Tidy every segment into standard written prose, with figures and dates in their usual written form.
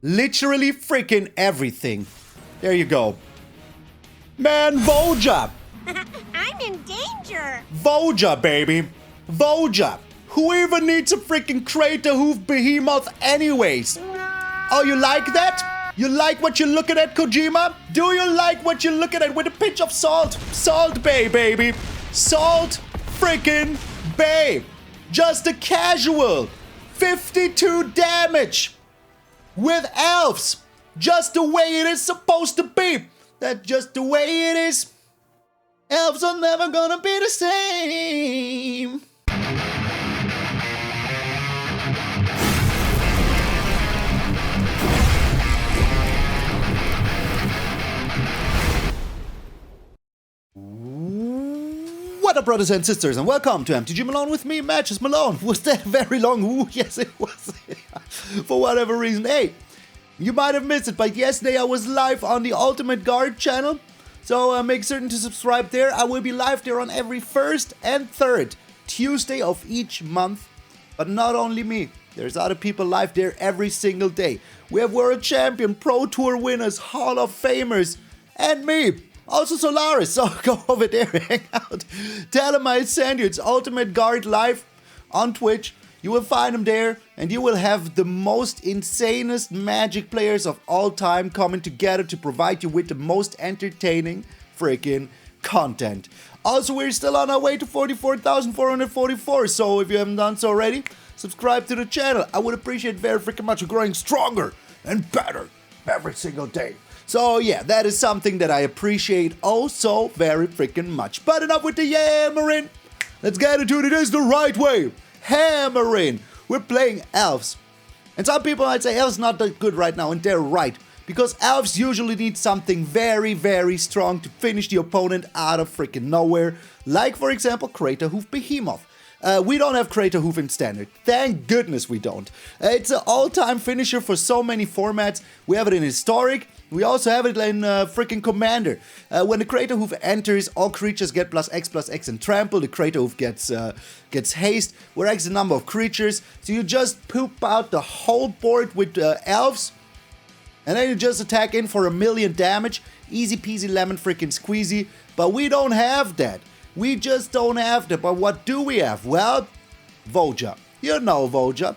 Literally freaking everything. There you go. Man, Voja. I'm in danger. Voja, baby. Voja. Who even needs a freaking CRATERHOOF behemoth anyways? Oh, you like that? You like what you're looking at, Kojima? Do you like what you're looking at with a pinch of salt? Salt Bay, baby. Salt freaking Bay. Just a casual 52 damage with elves. Just the way it is supposed to be. That's just the way it is. Elves are never gonna be the same. What up, brothers and sisters, and welcome to MTG Malone with me, Matches Malone. Was that very long? Ooh, yes, it was. For whatever reason. Hey, you might have missed it, but yesterday I was live on the Ultimate Guard channel. So make certain to subscribe there. I will be live there on every first and third Tuesday of each month. But not only me. There's other people live there every single day. We have World Champion, Pro Tour winners, Hall of Famers, and me. Also Solaris, so go over there, hang out. Tell him I send you. It's Ultimate Guard live on Twitch. You will find him there, and you will have the most insanest Magic players of all time coming together to provide you with the most entertaining freaking content. Also, we're still on our way to 44,444, so if you haven't done so already, subscribe to the channel. I would appreciate it very freaking much. We're growing stronger and better every single day. So yeah, that is something that I appreciate oh so very freaking much. But enough with the yammering. Let's get into it. It is the right way. Hammering. We're playing elves. And some people might say elves not that good right now, and they're right. Because elves usually need something very, very strong to finish the opponent out of freaking nowhere. Like, for example, CRATERHOOF Behemoth. We don't have CRATERHOOF in Standard. Thank goodness we don't. It's an all-time finisher for so many formats. We have it in Historic. We also have it in freaking Commander. When the CRATERHOOF enters, all creatures get +X and trample. The CRATERHOOF gets haste, where X the number of creatures. So you just poop out the whole board with elves. And then you just attack in for 1,000,000 damage. Easy peasy lemon freaking squeezy. But we don't have that. We just don't have that. But what do we have? Well, Voja. You know Voja.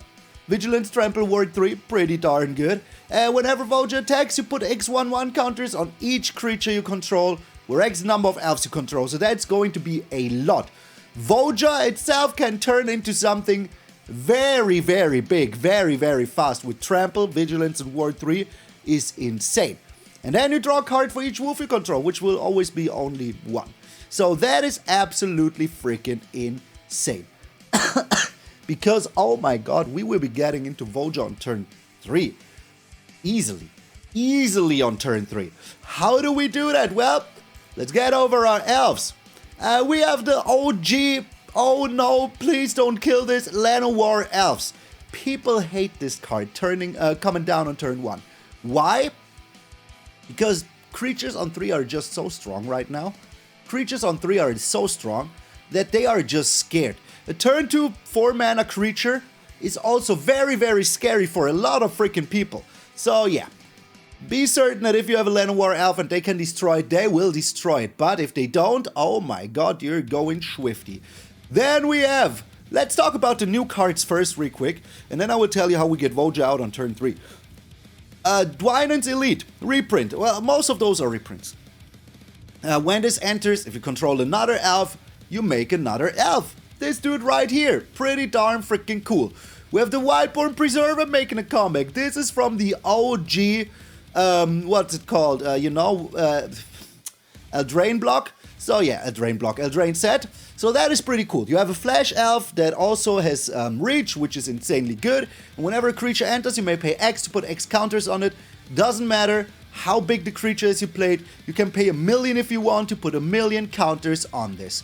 Vigilance, Trample, Ward 3, pretty darn good. Whenever Voja attacks, you put X/1/1 counters on each creature you control, where X number of elves you control. So that's going to be a lot. Voja itself can turn into something very, very big, very, very fast. With Trample, Vigilance, and Ward 3 is insane. And then you draw a card for each wolf you control, which will always be only one. So that is absolutely freaking insane. Because, oh my god, we will be getting into Voja on turn 3. Easily on turn 3. How do we do that? Well, let's get over our elves. We have the OG, oh no, please don't kill this, Llanowar Elves. People hate this card coming down on turn 1. Why? Because creatures on 3 are just so strong right now. Creatures on 3 are so strong that they are just scared. A turn 2 4-mana creature is also very, very scary for a lot of freaking people. So yeah, be certain that if you have a Llanowar Elf and they can destroy it, they will destroy it. But if they don't, oh my god, you're going swifty. Then we have, let's talk about the new cards first real quick, and then I will tell you how we get Voja out on turn 3. Dwynen's Elite, reprint. Well, most of those are reprints. When this enters, if you control another elf, you make another elf. This dude right here, pretty darn freaking cool. We have the Wildborn Preserver making a comeback. This is from the OG, what's it called? Eldraine block. So yeah, Eldraine set. So that is pretty cool. You have a Flash Elf that also has reach, which is insanely good. And whenever a creature enters, you may pay X to put X counters on it. Doesn't matter how big the creature is you played. You can pay 1,000,000 if you want to put 1,000,000 counters on this.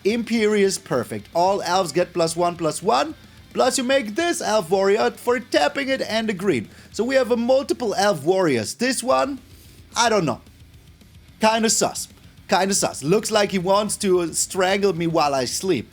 Imperious Perfect. All elves get +1/+1. Plus you make this elf warrior for tapping it and a green. So we have a multiple elf warriors. This one, I don't know. Kinda sus. Looks like he wants to strangle me while I sleep.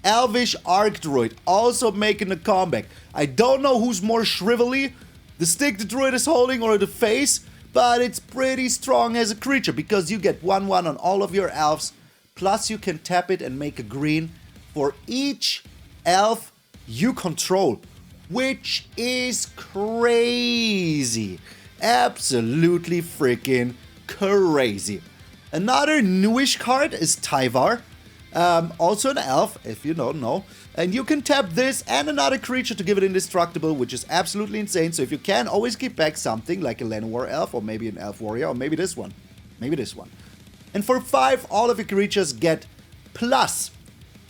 Elvish Archdruid also making a comeback. I don't know who's more shrivelly, the stick the Druid is holding or the face, but it's pretty strong as a creature because you get 1/1 on all of your elves, plus you can tap it and make a green for each elf you control, which is crazy. Absolutely freaking crazy. Another newish card is Tyvar, also an elf, if you don't know. And you can tap this and another creature to give it indestructible, which is absolutely insane. So if you can, always keep back something like a Llanowar Elf, or maybe an Elf Warrior, or maybe this one. Maybe this one. And for 5, all of your creatures get plus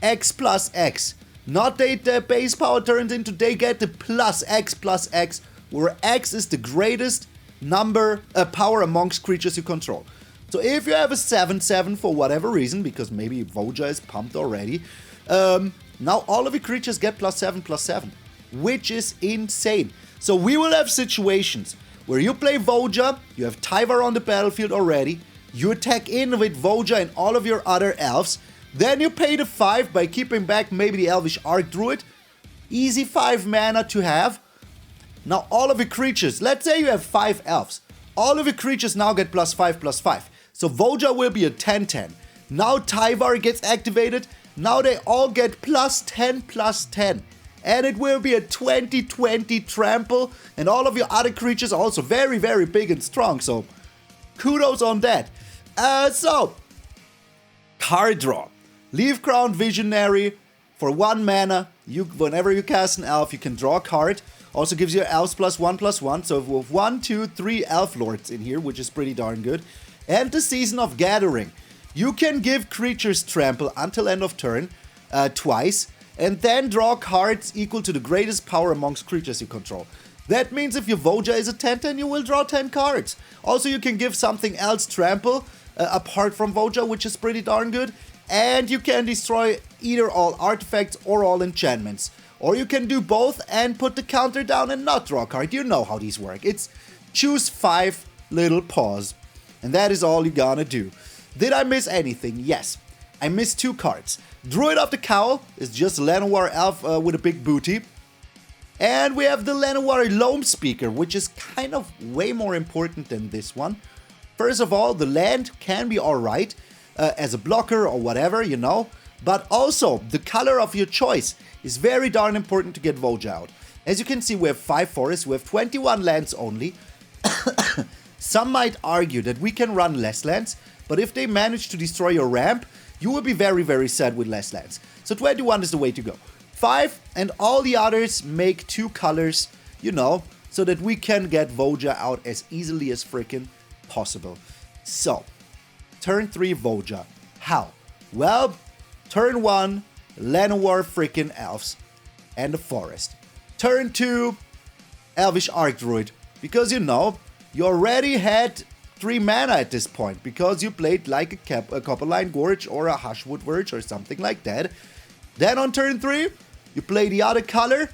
X+X. Not the base power turns into, they get the plus X+X, where X is the greatest number, power amongst creatures you control. So if you have a 7/7 for whatever reason, because maybe Voja is pumped already, now all of your creatures get +7/+7, which is insane. So we will have situations where you play Voja, you have Tyvar on the battlefield already, you attack in with Voja and all of your other elves, then you pay the 5 by keeping back maybe the Elvish Archdruid, easy 5 mana to have. Now all of your creatures, let's say you have 5 elves, all of your creatures now get +5/+5. So Voja will be a 10/10. Now Tyvar gets activated. Now they all get +10/+10. And it will be a 20/20 trample. And all of your other creatures are also very, very big and strong. So kudos on that. So, card draw. Leafcrown Visionary. For 1 mana, whenever you cast an elf, you can draw a card. Also gives you elves +1/+1. So we have 1, 2, 3 elf lords in here, which is pretty darn good. And the Season of Gathering. You can give creatures trample until end of turn, twice, and then draw cards equal to the greatest power amongst creatures you control. That means if your Voja is a 10/10, you will draw 10 cards. Also, you can give something else trample, apart from Voja, which is pretty darn good. And you can destroy either all artifacts or all enchantments. Or you can do both and put the counter down and not draw a card. You know how these work. It's choose 5 little paws. And that is all you gonna do. Did I miss anything? Yes. I missed 2 cards. Druid of the Cowl is just Llanowar Elf with a big booty. And we have the Llanowar Loamspeaker, which is kind of way more important than this one. First of all, the land can be alright as a blocker or whatever, you know. But also, the color of your choice is very darn important to get Voja out. As you can see, we have 5 forests, we have 21 lands only. Some might argue that we can run less lands, but if they manage to destroy your ramp, you will be very, very sad with less lands. So 21 is the way to go. 5 and all the others make 2 colors, you know, so that we can get Voja out as easily as freaking possible. So, turn 3 Voja. How? Well, turn 1, Llanowar freaking Elves and the Forest. Turn 2, Elvish Archdruid, because you know, you already had 3 mana at this point, because you played like a Copperline Gorge or a Hushwood Verge or something like that. Then on turn 3, you play the other color,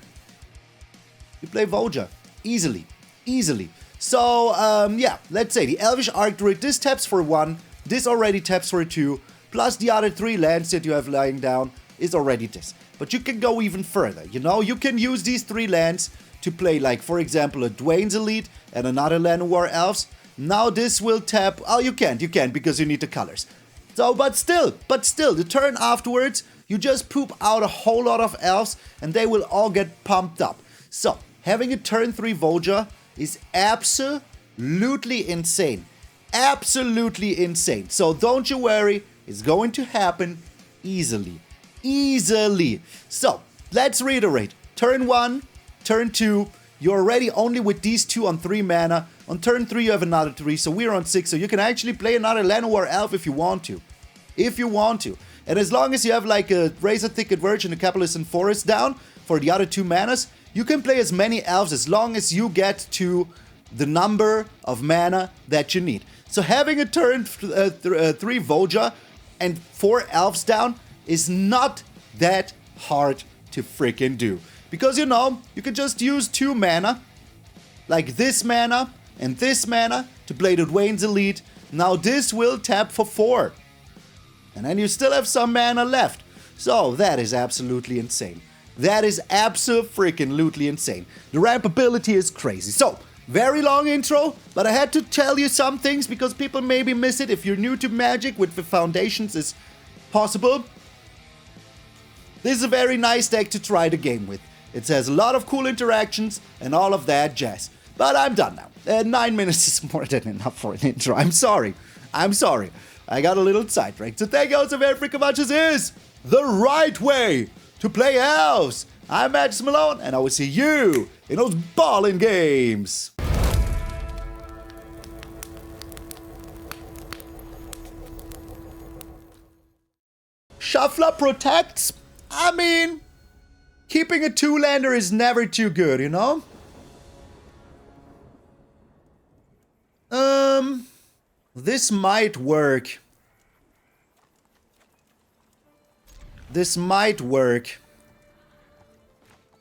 you play Voja. Easily. Easily. So, yeah, let's say the Elvish Archdruid, this taps for 1, this already taps for 2, plus the other 3 lands that you have lying down is already this. But you can go even further, you know? You can use these 3 lands to play, like, for example, a Dwayne's Elite and another Llanowar Elves. Now this will tap... Oh, you can't, because you need the colors. So, but still, the turn afterwards, you just poop out a whole lot of elves and they will all get pumped up. So, having a turn 3 Voja is absolutely insane. Absolutely insane. So don't you worry, it's going to happen easily. Easily. So, let's reiterate. Turn 1, turn 2, you're already only with these 2 on 3 mana. On turn 3 you have another 3, so we're on 6. So you can actually play another Llanowar Elf if you want to. If you want to. And as long as you have like a Razorverge Thicket Verge and a Karplusan Forest down for the other 2 manas, you can play as many elves as long as you get to the number of mana that you need. So having a turn 3 Voja and 4 elves down is not that hard to freaking do. Because, you know, you can just use 2 mana, like this mana and this mana, to play the Dwayne's Elite. Now this will tap for 4. And then you still have some mana left. So that is absolutely insane. That is absolutely insane. The ramp ability is crazy. So, very long intro, but I had to tell you some things because people maybe miss it. If you're new to Magic, with the foundations is possible. This is a very nice deck to try the game with. It has a lot of cool interactions and all of that jazz. But I'm done now. 9 minutes is more than enough for an intro. I'm sorry. I got a little sidetracked. So thank you all so very freaking much. This is the right way to play elves. I'm MtgA Malone, and I will see you in those ballin' games. Shuffler protects? I mean, keeping a 2-lander is never too good, you know? This might work. This might work.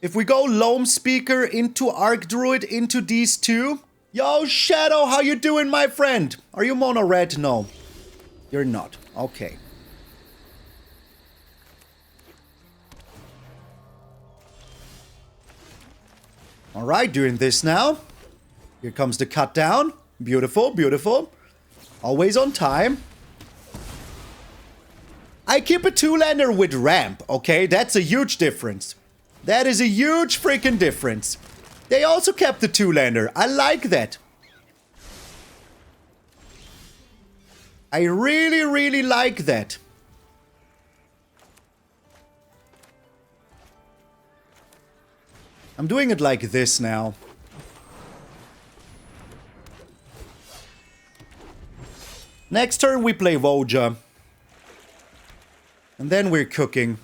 If we go Loamspeaker into Archdruid into these two. Yo, Shadow, how you doing, my friend? Are you mono red? No. You're not. Okay. Alright, doing this now. Here comes the cut down. Beautiful, beautiful. Always on time. I keep a 2-lander with ramp, okay? That's a huge difference. That is a huge freaking difference. They also kept the 2-lander. I like that. I really like that. I'm doing it like this now. Next turn we play Voja. And then we're cooking.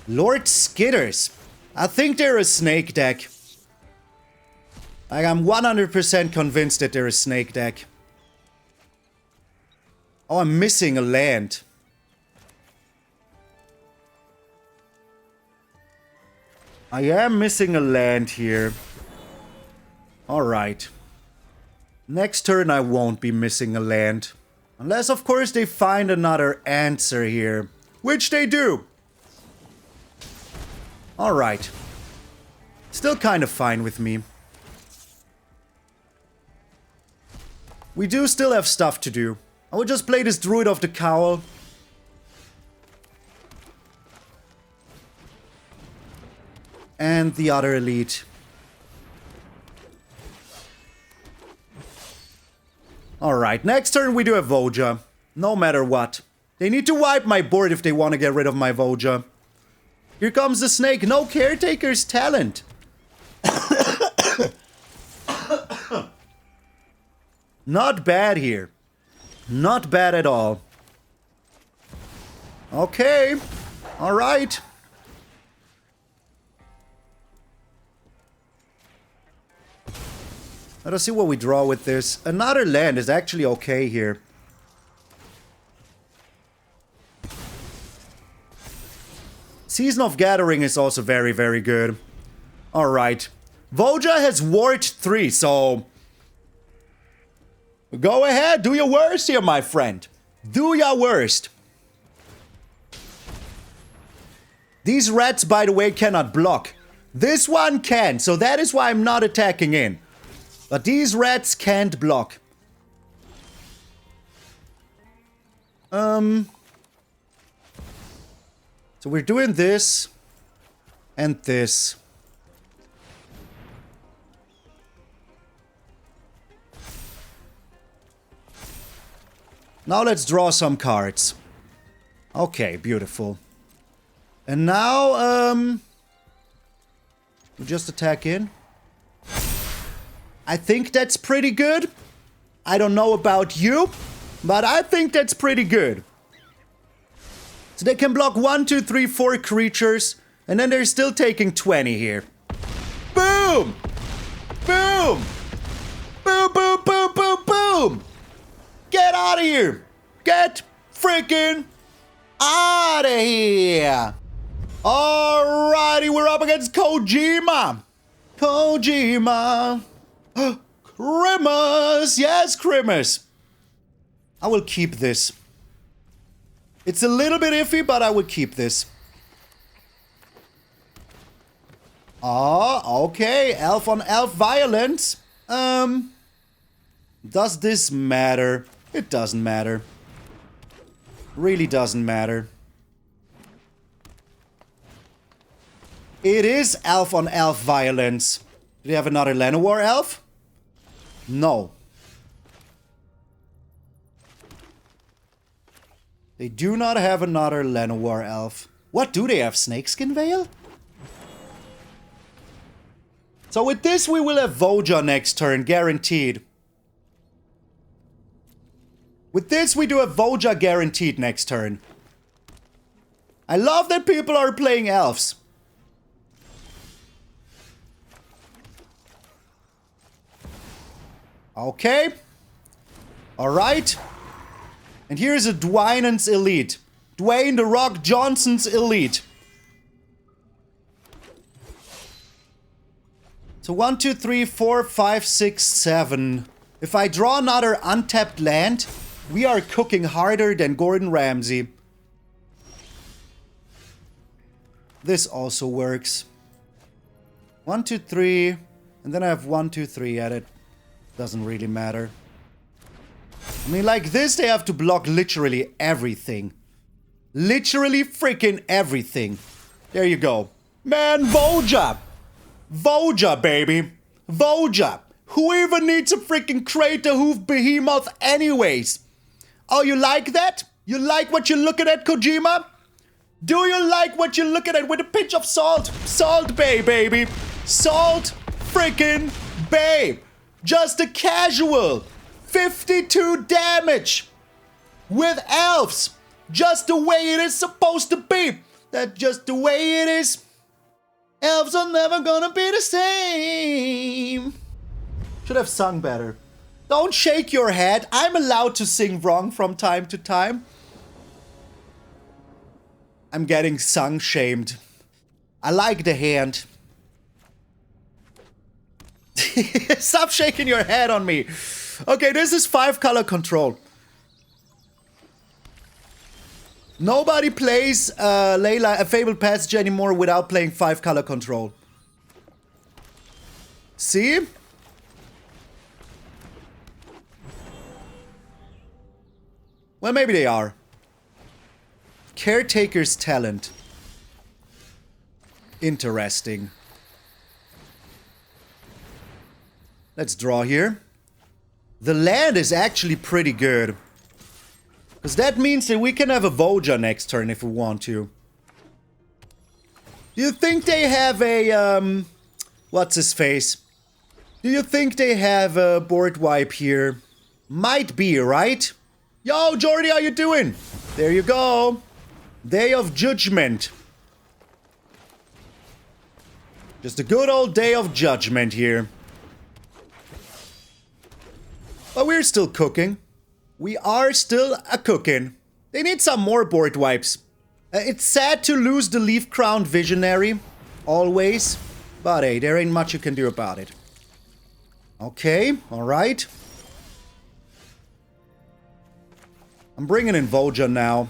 Lord Skitters. I think they're a snake deck. Like, I'm 100% convinced that they're a snake deck. Oh, I'm missing a land. I am missing a land here. Alright. Next turn I won't be missing a land. Unless, of course, they find another answer here. Which they do. Alright. Still kind of fine with me. We do still have stuff to do. I will just play this Druid of the Cowl. And the other elite. Alright, next turn we do a Voja. No matter what. They need to wipe my board if they want to get rid of my Voja. Here comes the snake. No Caretaker's Talent. Not bad here. Not bad at all. Okay. Alright. Let us see what we draw with this. Another land is actually okay here. Season of Gathering is also very good. Alright. Voja has Ward 3, so... Go ahead, do your worst here, my friend. Do your worst. These rats, by the way, cannot block. This one can, so that is why I'm not attacking in. But these rats can't block. So we're doing this. And this. Now let's draw some cards. Okay, beautiful. And now, we just attack in. I think that's pretty good. I don't know about you, but I think that's pretty good. So they can block 1, 2, 3, 4 creatures, and then they're still taking 20 here. Boom! Boom! Boom, boom, boom, boom, boom! Get out of here! Get freaking out of here! Alrighty, we're up against Kojima! Kojima! Grimace! Yes, Grimace! I will keep this. It's a little bit iffy, but I will keep this. Oh, okay. Elf on elf violence. Does this matter? It doesn't matter. Really doesn't matter. It is elf on elf violence. Do they have another Llanowar elf? No. They do not have another Llanowar elf. What do they have? Snakeskin Veil? So with this we will have Voja next turn, guaranteed. With this we do have Voja guaranteed next turn. I love that people are playing elves. Okay. Alright. And here's a Dwynen's Elite. Dwayne the Rock Johnson's Elite. So 1, 2, 3, 4, 5, 6, 7. If I draw another untapped land, we are cooking harder than Gordon Ramsay. This also works. 1, 2, 3. And then I have 1, 2, 3 at it. Doesn't really matter. I mean, like this, they have to block literally everything. Literally freaking everything. There you go. Man, Voja! Voja, baby! Voja! Who even needs a freaking CRATERHOOF behemoth anyways? Oh, you like that? You like what you're looking at, Kojima? Do you like what you're looking at with a pinch of salt? Salt Bay, baby! Salt freaking Bay! Just a casual 52 damage with elves. Just the way it is supposed to be. That's just the way it is. Elves are never gonna be the same. Should have sung better. Don't shake your head. I'm allowed to sing wrong from time to time. I'm getting sung shamed. I like the hand. Stop shaking your head on me. Okay, this is 5-color control. Nobody plays Layla a Fabled Passage anymore without playing 5-color control. See? Well, maybe they are. Caretaker's Talent. Interesting. Let's draw here. The land is actually pretty good. Because that means that we can have a Voja next turn if we want to. Do you think they have a, what's his face? Do you think they have a board wipe here? Might be, right? Yo, Jordy, how you doing? There you go. Day of Judgment. Just a good old Day of Judgment here. But we're still cooking. We are still a-cooking. They need some more board wipes. It's sad to lose the Leaf Crowned Visionary. Always. But hey, there ain't much you can do about it. Okay, alright. I'm bringing in Voja now.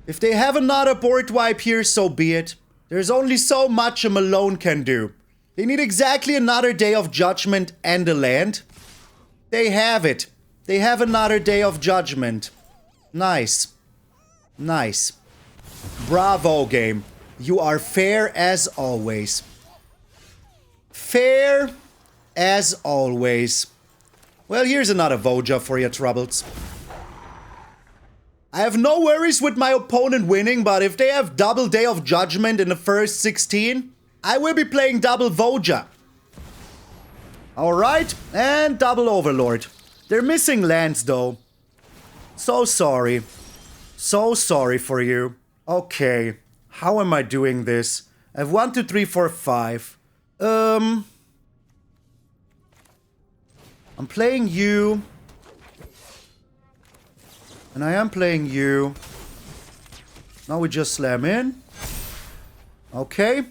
If they have another board wipe here, so be it. There's only so much a Malone can do. They need exactly another Day of Judgment and a land. They have it. They have another Day of Judgment. Nice. Nice. Bravo, game. You are fair as always. Fair as always. Well, here's another Voja for your troubles. I have no worries with my opponent winning, but if they have double Day of Judgment in the first 16, I will be playing double Voja. Alright, and double Overlord. They're missing lands though. So sorry. So sorry for you. Okay, how am I doing this? I have 1, 2, 3, 4, 5. I'm playing you. And I am playing you. Now we just slam in. Okay.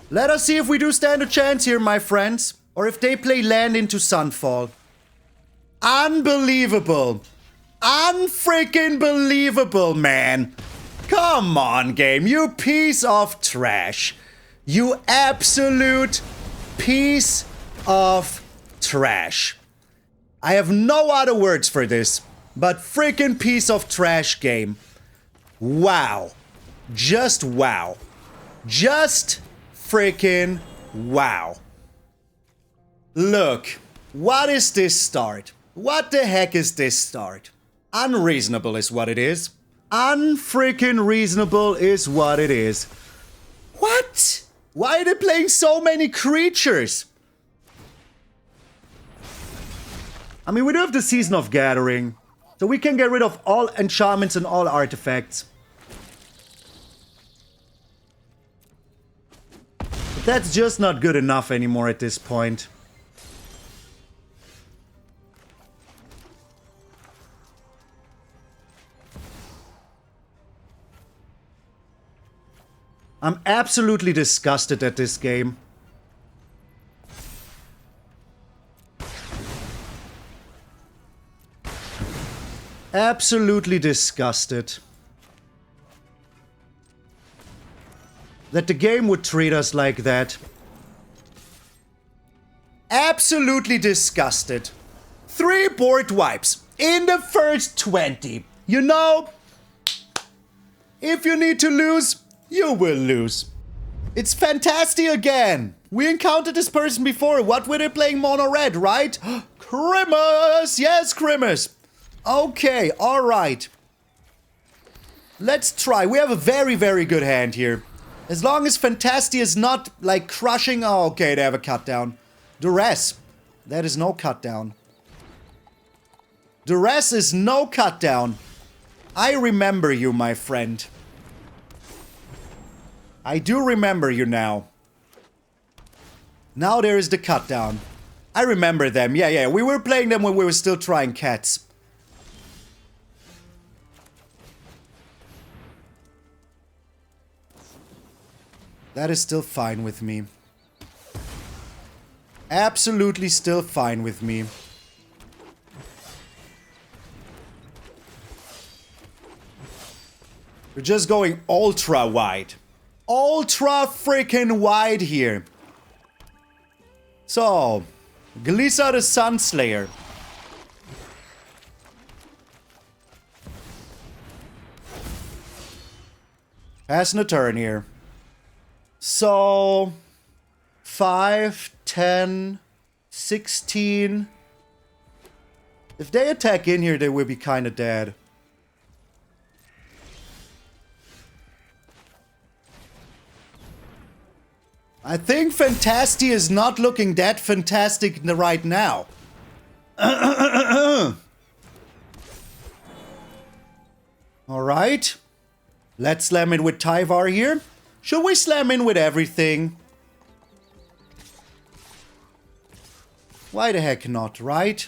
Let us see if we do stand a chance here, my friends. Or if they play land into Sunfall. Unbelievable. Unfreaking believable, man. Come on, game, you piece of trash. You absolute piece of trash. I have no other words for this, but freaking piece of trash, game. Wow. Just wow. Just freaking wow. Look, what is this start? What the heck is this start? Unreasonable is what it is. Unfreaking reasonable is what it is. What? Why are they playing so many creatures? I mean, we do have the Season of Gathering, so we can get rid of all enchantments and all artifacts. But that's just not good enough anymore at this point. I'm absolutely disgusted at this game. Absolutely disgusted. That the game would treat us like that. Absolutely disgusted. 3 board wipes in the first 20. You know, if you need to lose, you will lose. It's Fantastic again. We encountered this person before. What were they playing? Mono red, right? Grimace! Yes, Grimace. Okay, alright. Let's try. We have a very, very good hand here. As long as Fantastic is not, like, crushing... Oh, okay, they have a cut down. Duress. That is no cut down. Duress is no cut down. I remember you, my friend. I do remember you now. Now there is the cut down. I remember them. Yeah. We were playing them when we were still trying cats. That is still fine with me. Absolutely still fine with me. We're just going ultra wide. Ultra freaking wide here. So, Glissa the Sunslayer. Passing a turn here. So, 5, 10, 16. If they attack in here, they will be kind of dead. I think Fantastic is not looking that fantastic right now. Alright. Let's slam in with Tyvar here. Should we slam in with everything? Why the heck not, right?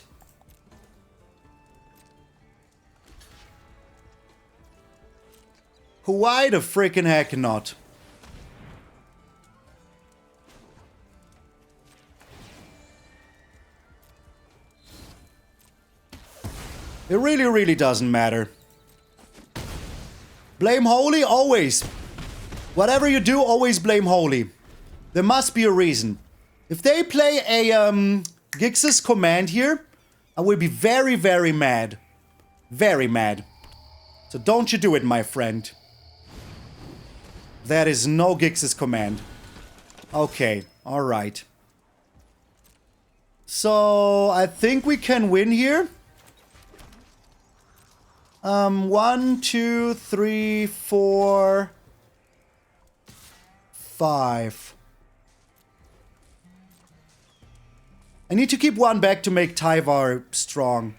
Why the freaking heck not? It really, really doesn't matter. Blame Holy, always. Whatever you do, always blame Holy. There must be a reason. If they play a Gix's command here, I will be very, very mad. Very mad. So don't you do it, my friend. That is no Gix's command. Okay, alright. So, I think we can win here. 1, 2, 3, 4, 5. I need to keep one back to make Tyvar strong.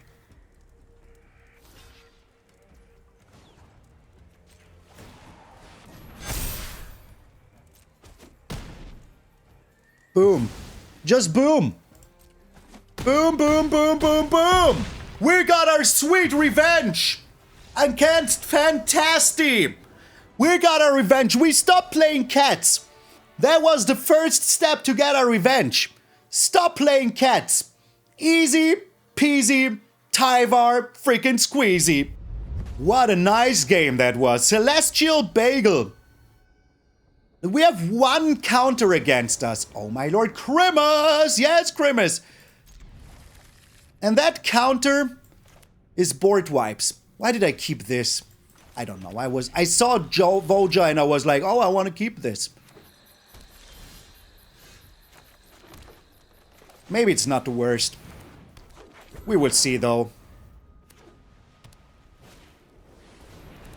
Boom. Just boom. Boom, boom, boom, boom, boom. We got our sweet revenge against Fantastic. We got our revenge. We stopped playing cats. That was the first step to get our revenge. Stop playing cats. Easy peasy, Tyvar freaking squeezy. What a nice game that was. Celestial Bagel. We have one counter against us. Oh my lord, Grimace! Yes, Grimace! And that counter is board wipes. Why did I keep this? I don't know. I saw Voja and I was like, oh, I want to keep this. Maybe it's not the worst. We will see though.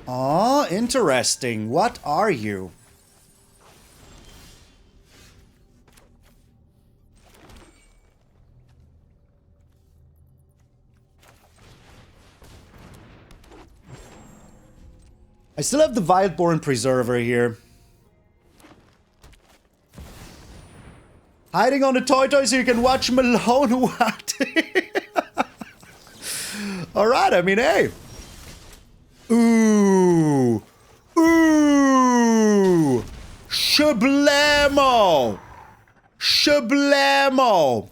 Oh, interesting. What are you? I still have the Wildborn Preserver here. Hiding on the toy so you can watch Malone. What? Alright, I mean, hey. Ooh. Ooh. Shablamo. Shablamo.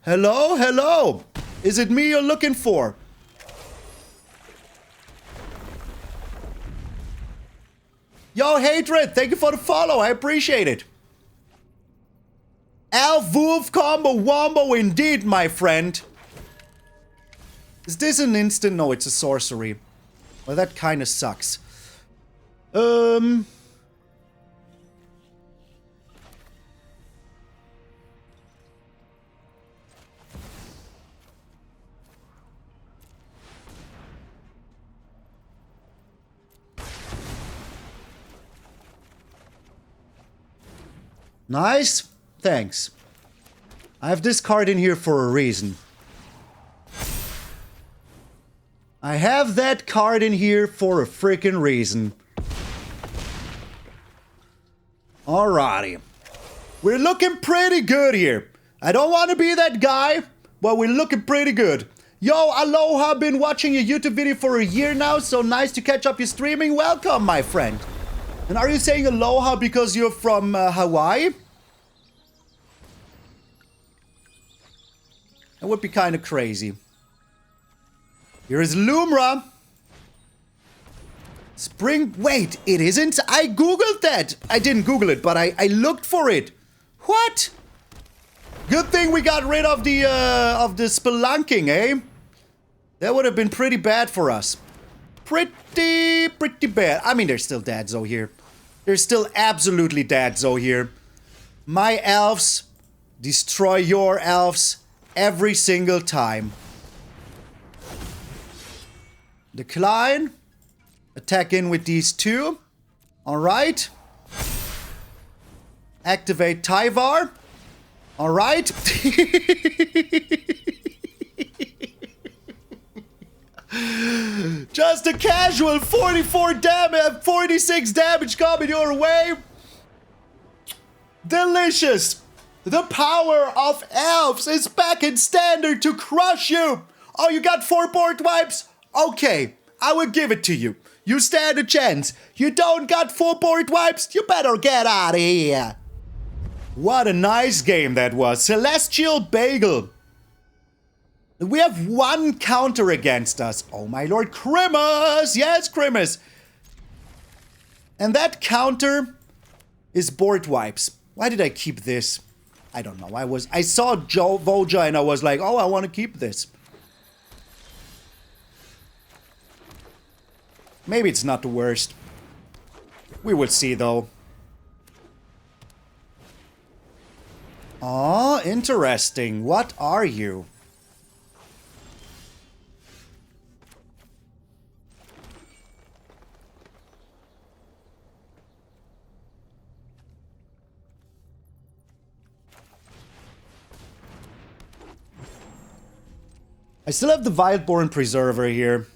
Hello? Hello? Is it me you're looking for? Yo, Hatred, thank you for the follow. I appreciate it. Elf Wolf combo wombo indeed, my friend. Is this an instant? No, it's a sorcery. Well, that kind of sucks. Nice. Thanks. I have this card in here for a reason. I have that card in here for a freaking reason. Alrighty. We're looking pretty good here. I don't want to be that guy, but we're looking pretty good. Yo, aloha, been watching your YouTube video for a year now, so nice to catch up your streaming. Welcome, my friend. And are you saying aloha because you're from Hawaii? That would be kind of crazy. Here is Lumra. Spring... Wait, it isn't? I googled that. I didn't google it, but I looked for it. What? Good thing we got rid of the spelunking, eh? That would have been pretty bad for us. Pretty bad. I mean, there's still Dadzo here. There's still absolutely Dadzo here. My elves destroy your elves every single time. Decline. Attack in with these two. Alright. Activate Tyvar. Alright. Just a casual 44 damage, 46 damage coming your way. Delicious. The power of elves is back in standard to crush you. Oh, you got 4 board wipes? Okay, I will give it to you. You stand a chance. You don't got 4 board wipes? You better get out of here. What a nice game that was. Celestial Bagel. We have one counter against us. Oh my lord, Grimace! Yes, Grimace! And that counter is board wipes. Why did I keep this? I don't know. I saw Voja and I was like, oh, I want to keep this. Maybe it's not the worst. We will see though. Oh, interesting. What are you? I still have the Wildborn Preserver here.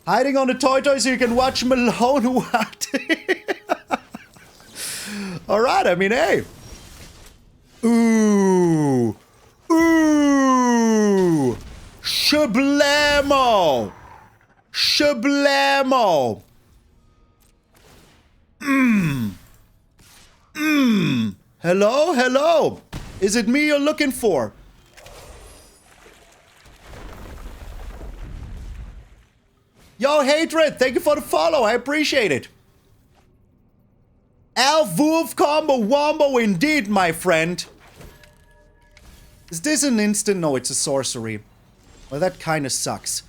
Hiding on the toy so you can watch Malone. What? Alright, I mean, hey. Ooh. Ooh. Shablamo. Shablamo. Hello? Hello? Is it me you're looking for? Yo, Hatred, thank you for the follow. I appreciate it. Elf Wolf combo wombo indeed, my friend. Is this an instant? No, it's a sorcery. Well, that kind of sucks.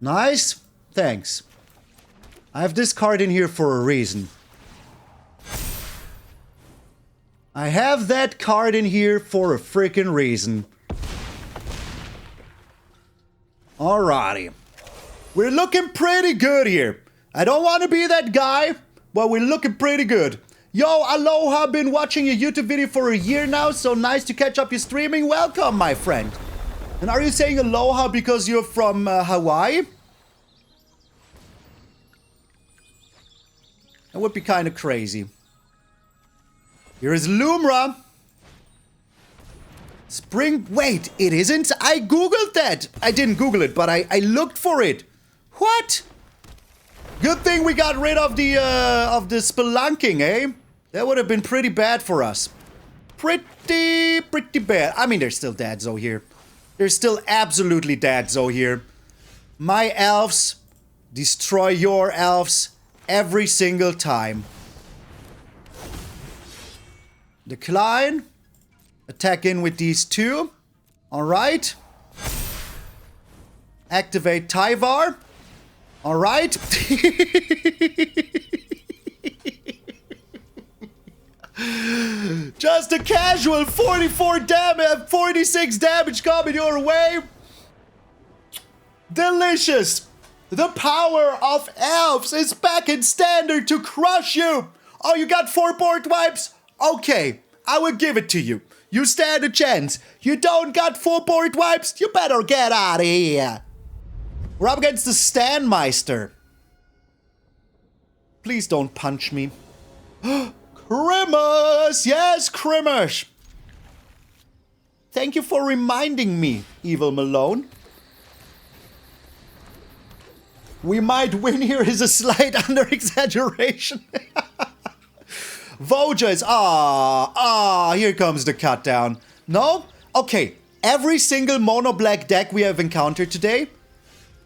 Nice. Thanks. I have this card in here for a reason. I have that card in here for a freaking reason. Alrighty. We're looking pretty good here. I don't want to be that guy, but we're looking pretty good. Yo, aloha, been watching your YouTube video for a year now, so nice to catch up your streaming. Welcome, my friend. And are you saying aloha because you're from Hawaii? That would be kind of crazy. Here is Lumra. Spring... Wait, it isn't? I googled that. I didn't google it, but I looked for it. What? Good thing we got rid of the spelunking, eh? That would have been pretty bad for us. Pretty bad. I mean, there's still Dadzo here. There's still absolutely Dadzo here. My elves destroy your elves every single time. Decline. Attack in with these two. Alright. Activate Tyvar. Alright. Just a casual 44 damage, 46 damage coming your way. Delicious. The power of elves is back in standard to crush you. Oh, you got 4 board wipes? Okay, I will give it to you. You stand a chance. You don't got 4 board wipes? You better get out of here. We're up against the Standmeister. Please don't punch me. Krimmers! Yes, Krimmers! Thank you for reminding me, Evil Malone. We might win here is a slight under-exaggeration. Voja is... here comes the cut down. No? Okay, every single mono-black deck we have encountered today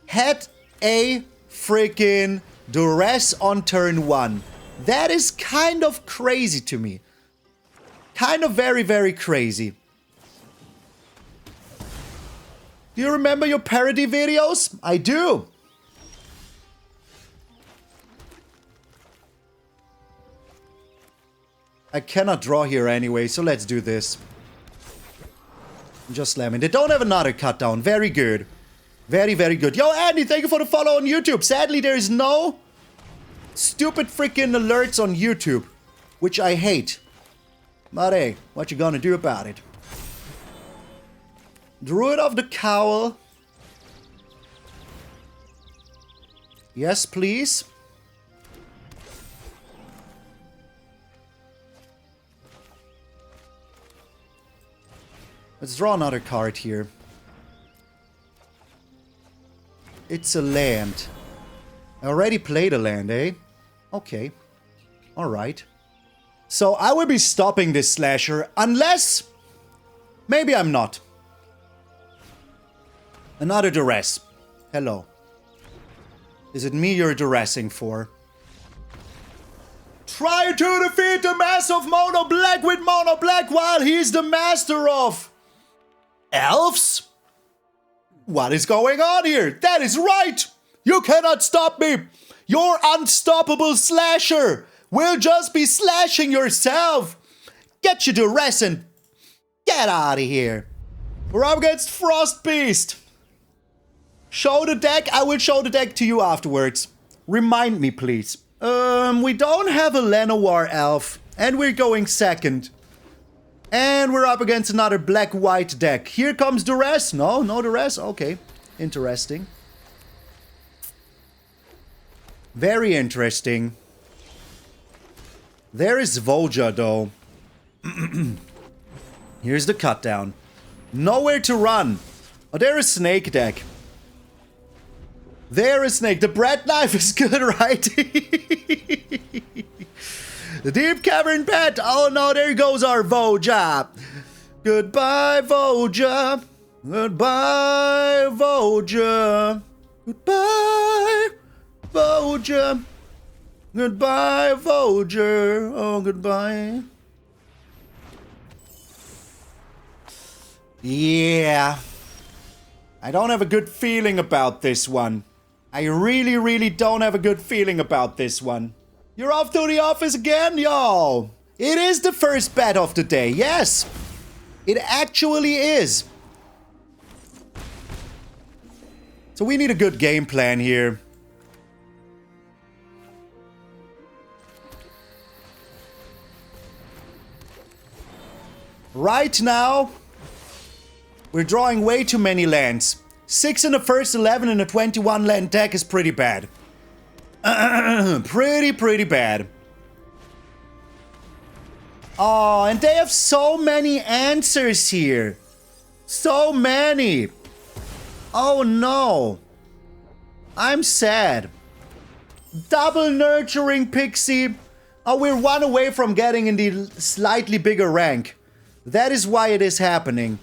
had a freaking duress on turn 1. That is kind of crazy to me. Kind of very, very crazy. Do you remember your parody videos? I do. I cannot draw here anyway, so let's do this. Just slamming. They don't have another cut down. Very good. Very, very good. Yo, Andy, thank you for the follow on YouTube. Sadly, there is no stupid freaking alerts on YouTube, which I hate. But hey, what you gonna do about it? Druid of the Cowl. Yes, please. Let's draw another card here. It's a land. I already played a land, eh? Okay. Alright. So I will be stopping this slasher unless... Maybe I'm not. Another duress. Hello. Is it me you're duressing for? Try to defeat the massive mono black with mono black while he's the master of... elves? What is going on here? That is right! You cannot stop me! Your unstoppable slasher will just be slashing yourself! Get your duress and get out of here! We're up against Frost Beast! Show the deck? I will show the deck to you afterwards. Remind me, please. We don't have a Llanowar Elf, and we're going second. And we're up against another black-white deck. Here comes Duress. No, no Duress. Okay. Interesting. Very interesting. There is Voja, though. Here's the cut down. Nowhere to run. Oh, there is Snake deck. There is Snake. The bread knife is good, right? The deep cavern pet. Oh no, there goes our Voja. Goodbye, Voja. Goodbye, Voja. Goodbye, Voja. Goodbye, Voja. Oh, goodbye. Yeah. I don't have a good feeling about this one. I really, really don't have a good feeling about this one. You're off to the office again, y'all. It is the first bet of the day. Yes. It actually is. So we need a good game plan here. Right now, we're drawing way too many lands. 6 in the first 11 in a 21 land deck is pretty bad. Pretty bad. Oh, and they have so many answers here. So many. Oh no. I'm sad. Double Nurturing Pixie. Oh, we're one away from getting in the slightly bigger rank. That is why it is happening.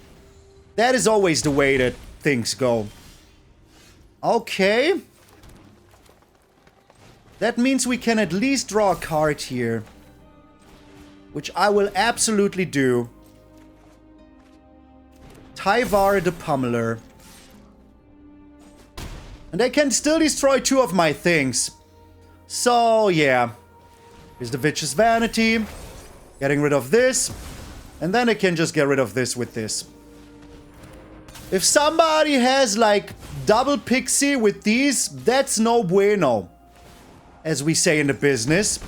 That is always the way that things go. Okay. That means we can at least draw a card here. Which I will absolutely do. Tyvar the Pummeler. And they can still destroy 2 of my things. So, yeah. Here's the Vicious Vanity. Getting rid of this. And then I can just get rid of this with this. If somebody has, like, double Pixie with these, that's no bueno. As we say in the business.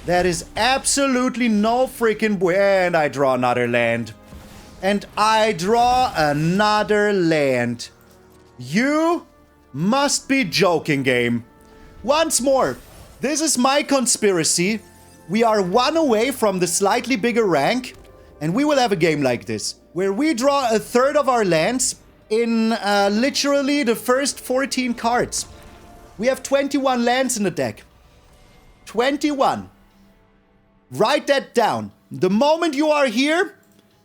That is absolutely no freaking bueno. And I draw another land. And I draw another land. You must be joking, game. Once more, this is my conspiracy. We are one away from the slightly bigger rank. And we will have a game like this. Where we draw a third of our lands in literally the first 14 cards. We have 21 lands in the deck. 21. Write that down. The moment you are here,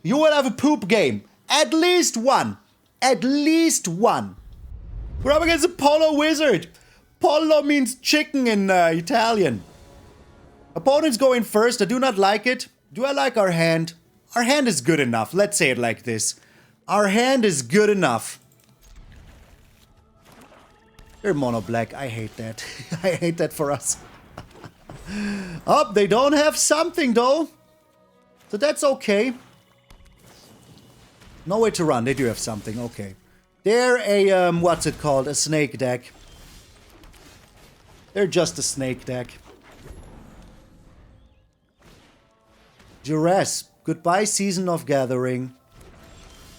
you will have a poop game. At least one. At least one. We're up against a Polo Wizard. Polo means chicken in Italian. Opponent's going first. I do not like it. Do I like our hand? Our hand is good enough. Let's say it like this. Our hand is good enough. They're mono black. I hate that. I hate that for us. Oh, they don't have something though. So that's okay. Nowhere to run. They do have something. Okay. They're a, what's it called? A snake deck. They're just a snake deck. Duress. Goodbye, Season of Gathering.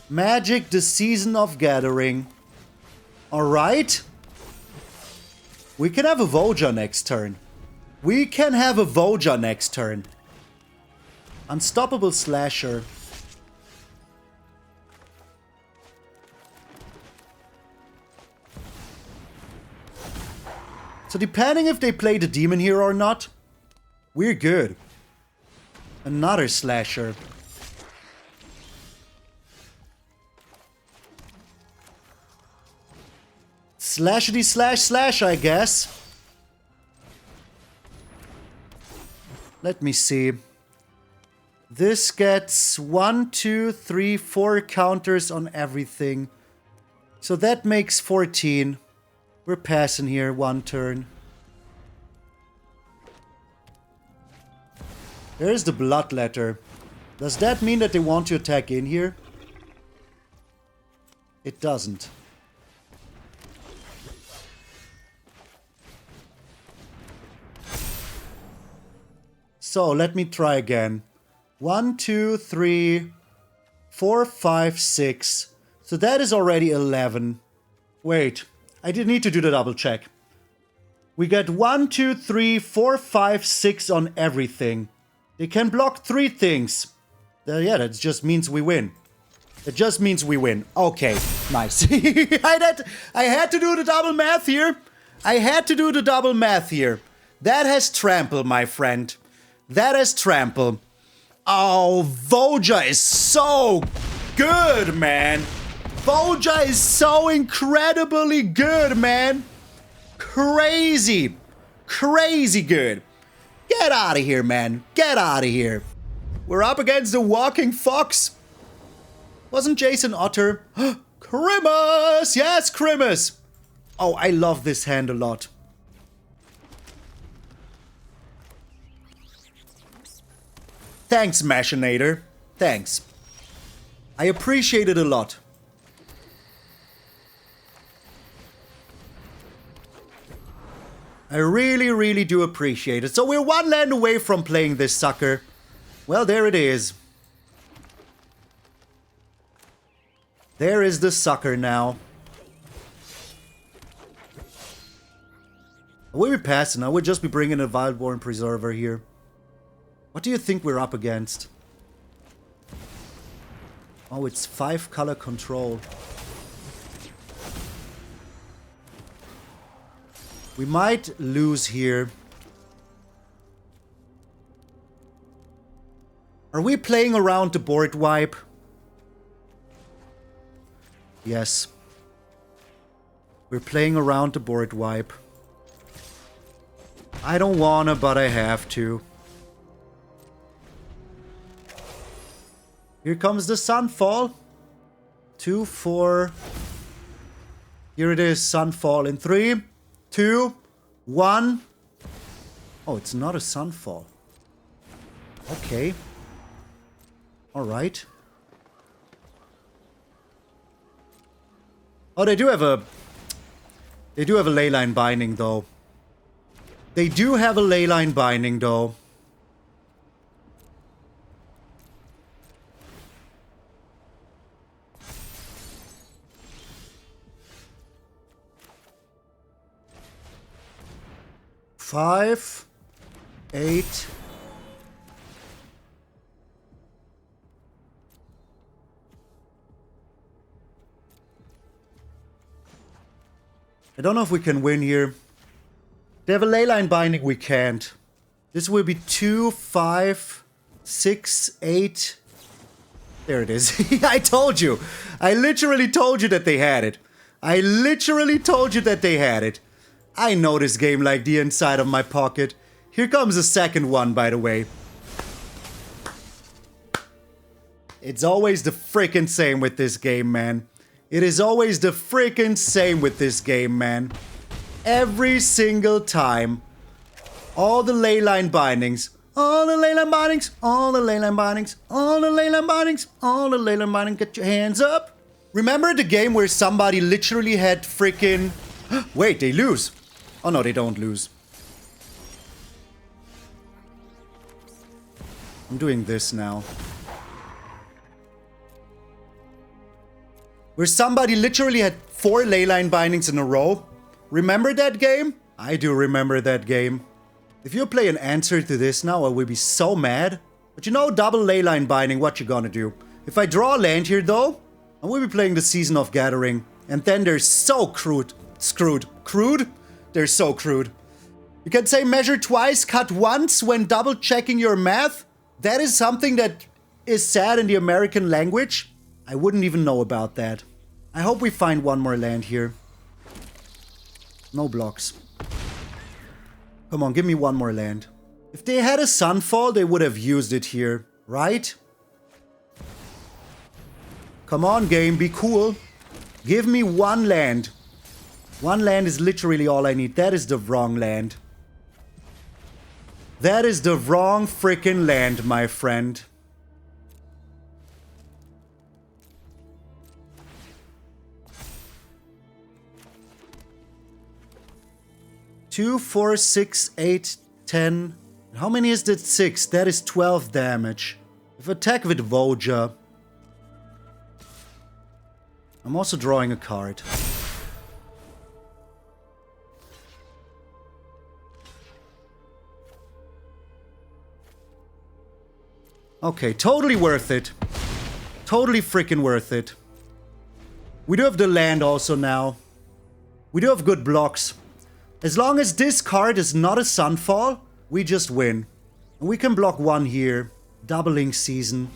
Magic, the Season of Gathering. Alright. We can have a Voja next turn. We can have a Voja next turn. Unstoppable Slasher. So depending if they play the demon here or not, we're good. Another Slasher. Slashity slash slash, I guess. Let me see. This gets 1, 2, 3, 4 counters on everything. So that makes 14. We're passing here 1 turn. There's the Bloodletter. Does that mean that they want to attack in here? It doesn't. So let me try again. 1, 2, 3, 4, 5, 6. So that is already 11. Wait, I did need to do the double check. We get 1, 2, 3, 4, 5, 6 on everything. They can block 3 things. Yeah, that just means we win. It just means we win. Okay, nice. I had to do the double math here. That has trample, my friend. That has trample. Oh, Voja is so good, man. Voja is so incredibly good, man. Crazy. Crazy good. Get out of here, man. Get out of here. We're up against the Walking Fox. Wasn't Jason Otter? Grimace! Yes, Grimace! Oh, I love this hand a lot. Thanks, Machinator. Thanks. I appreciate it a lot. I really, really do appreciate it. So we're one land away from playing this sucker. Well, there it is. There is the sucker now. We'll be passing. I would just be bringing a Wildborn Preserver here. What do you think we're up against? Oh, it's 5-color control. We might lose here. Are we playing around the board wipe? Yes. We're playing around the board wipe. I don't wanna, but I have to. Here comes the sunfall. 2, 4. Here it is, sunfall in 3, 2, 1. Oh, it's not a sunfall. Okay. Alright. Oh, they do have a leyline binding though. They do have a leyline binding though. Five, 8. I don't know if we can win here. They have a leyline binding, we can't. This will be 2, 5, 6, 8. There it is. I told you. I literally told you that they had it. I literally told you that they had it. I know this game like the inside of my pocket. Here comes a second one, by the way. It's always the frickin' same with this game, man. It is always the frickin' same with this game, man. Every single time. All the leyline bindings. All the leyline bindings. All the leyline bindings. All the leyline bindings. All the leyline bindings. Get your hands up. Remember the game where somebody literally had frickin'... Wait, they lose. Oh no, they don't lose. I'm doing this now. Where somebody literally had 4 leyline bindings in a row. Remember that game? I do remember that game. If you play an answer to this now, I will be so mad. But you know, double leyline binding, what you gonna do? If I draw a land here though, I will be playing the Season of Gathering. And then they're so crude. Screwed. Crude? They're so crude. You can say measure twice, cut once when double checking your math. That is something that is said in the American language. I wouldn't even know about that. I hope we find one more land here. No blocks. Come on, give me one more land. If they had a sunfall, they would have used it here, right? Come on, game, be cool. Give me one land. One land is literally all I need. That is the wrong land. That is the wrong frickin' land, my friend. Two, 4, 6, 8, 10. How many is that? 6. That is 12 damage. If attack with Voja. I'm also drawing a card. Okay, totally worth it. Totally freaking worth it. We do have the land also now. We do have good blocks. As long as this card is not a Sunfall, we just win. And we can block one here. Doubling Season.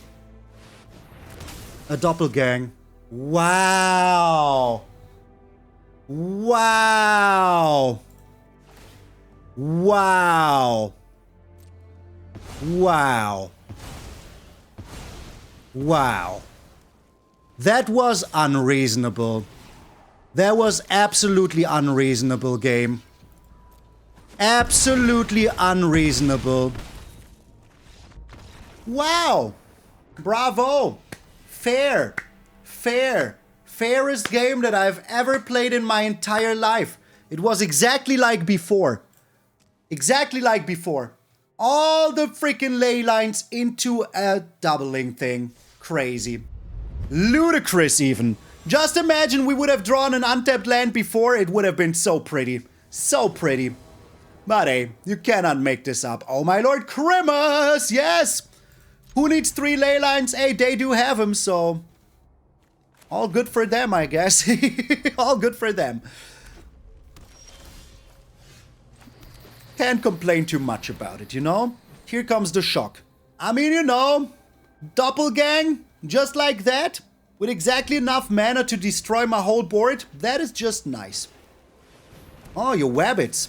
A Doppelgang. Wow. Wow. Wow. Wow. Wow. That was unreasonable. That was absolutely unreasonable, game. Absolutely unreasonable. Wow. Bravo. Fair. Fair. Fairest game that I've ever played in my entire life. It was exactly like before. Exactly like before. All the freaking ley lines into a doubling thing. Crazy. Ludicrous even. Just imagine we would have drawn an untapped land before. It would have been so pretty. So pretty. But hey, you cannot make this up. Oh my lord, Grimace! Yes! Who needs 3 ley lines? Hey, they do have them, so... all good for them, I guess. All good for them. Can't complain too much about it, you know? Here comes the shock. I mean, you know, Doppelgang, just like that, with exactly enough mana to destroy my whole board, that is just nice. Oh, you wabbits.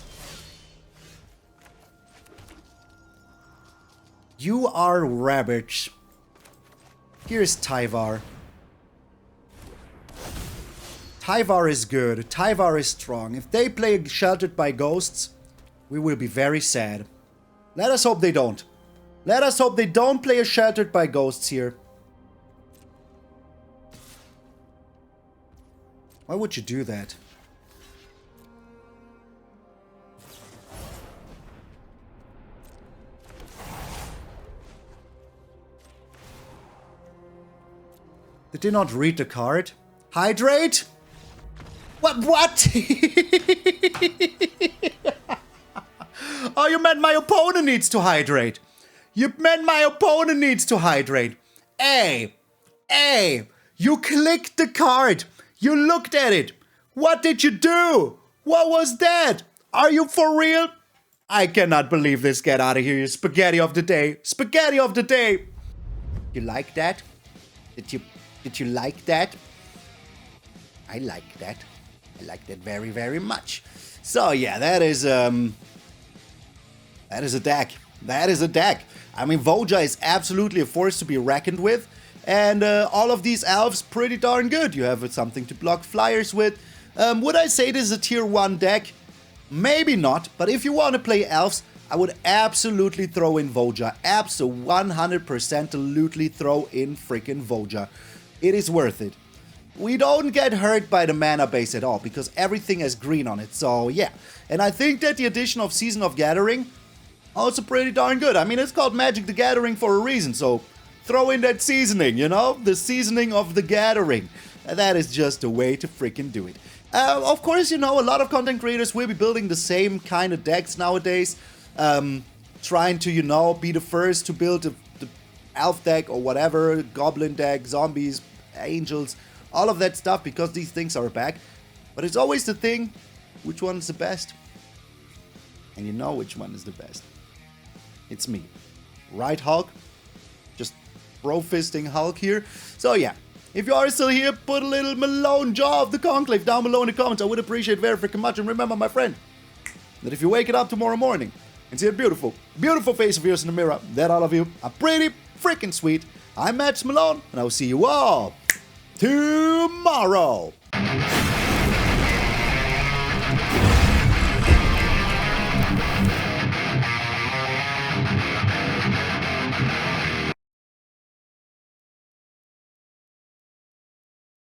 You are rabbits. Here's Tyvar. Tyvar is good. Tyvar is strong. If they play Sheltered by Ghosts, we will be very sad. Let us hope they don't. Let us hope they don't play a Sheltered by Ghosts here. Why would you do that? Did they not read the card? Hydrate? What? Oh, you meant my opponent needs to hydrate. You meant my opponent needs to hydrate. Hey, you clicked the card. You looked at it. What did you do? What was that? Are you for real? I cannot believe this. Get out of here, you spaghetti of the day. Spaghetti of the day. You like that? Did you like that? I like that. I like that very, very much. So yeah, that is a deck. That is a deck. I mean, Voja is absolutely a force to be reckoned with. And all of these elves pretty darn good. You have something to block flyers with. Would I say this is a tier 1 deck? Maybe not. But if you want to play elves, I would absolutely throw in Voja. Absolutely 100% throw in freaking Voja. It is worth it. We don't get hurt by the mana base at all, because everything has green on it, so yeah. And I think that the addition of Season of Gathering, also pretty darn good. I mean, it's called Magic the Gathering for a reason, so throw in that seasoning, you know? The seasoning of the gathering. That is just a way to freaking do it. Of course, you know, a lot of content creators will be building the same kind of decks nowadays. Trying to, you know, be the first to build the elf deck or whatever, goblin deck, zombies, angels, all of that stuff, because these things are back. But it's always the thing, which one is the best? And you know which one is the best. It's me. Right, Hulk? Just bro-fisting Hulk here. So yeah, if you are still here, put a little Malone jaw of the Conclave down below in the comments. I would appreciate it very freaking much. And remember, my friend, that if you wake it up tomorrow morning and see a beautiful, beautiful face of yours in the mirror, that all of you are pretty freaking sweet. I'm MtgA Malone, and I will see you all tomorrow.